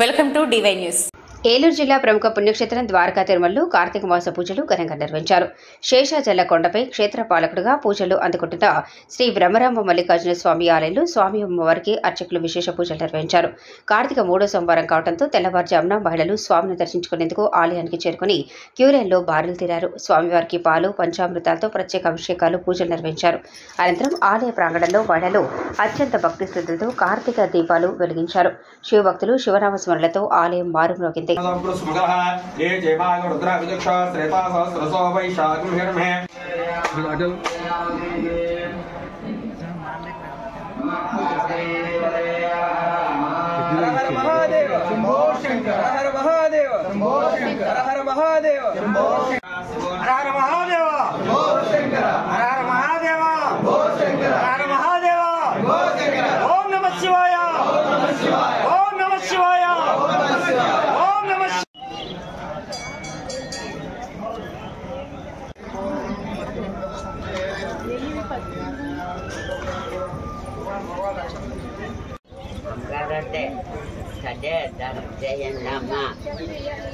Welcome to D Y news. Eluru జిల్లా ప్రముఖ పుణ్యక్షేత్రం ద్వారకా తిరుమలలో కార్తీక మాస పూజలు ఘనంగా నిర్వహించారు. శేషాచల కొండపై క్షేత్ర పాలకుడుగా పూజలు అందుకుంటున్న శ్రీ బ్రహ్మరాంబ మల్లికార్జున స్వామి ఆలయంలో స్వామి అమ్మవారికి అర్చకులు విశేష పూజలు నిర్వహించారు. కార్తీక 3వ సోమవారం కావడంతో తెల్లవారుజామున మహిళలు స్వామిని దర్శించుకునేందుకు ఆలయానికి చేరుకుని క్యూలైన్లో బారులు తీరారు. స్వామివారికి పాలు పంచామృతాలతో ప్రత్యేక అభిషేకాలు పూజలు నిర్వహించారు. అనంతరం ఆలయ ప్రాంగణంలో మహిళలు అత్యంత భక్తి శ్రద్ధలతో కార్తీక దీపాలు వెలిగించారు. శివభక్తులు శివనామ స్మరణలతో ఆలయం మారుమ్రోగింది.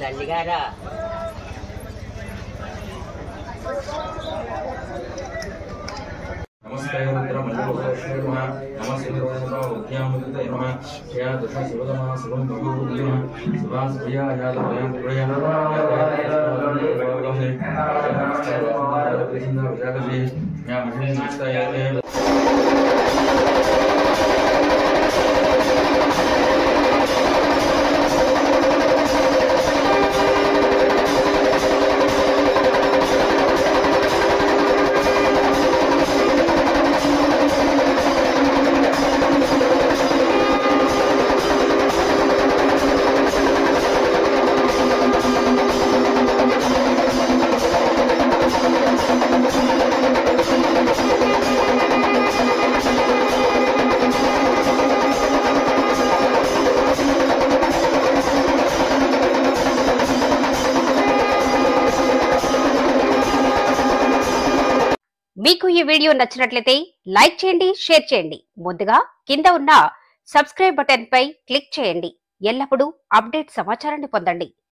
తల్లిగారా నమస్తే మీకు ఈ వీడియో నచ్చినట్లయితే లైక్ చేయండి, షేర్ చేయండి. ముందుగా కింద ఉన్న సబ్స్క్రైబ్ బటన్ పై క్లిక్ చేయండి. ఎల్లప్పుడూ అప్డేట్ సమాచారాన్ని పొందండి.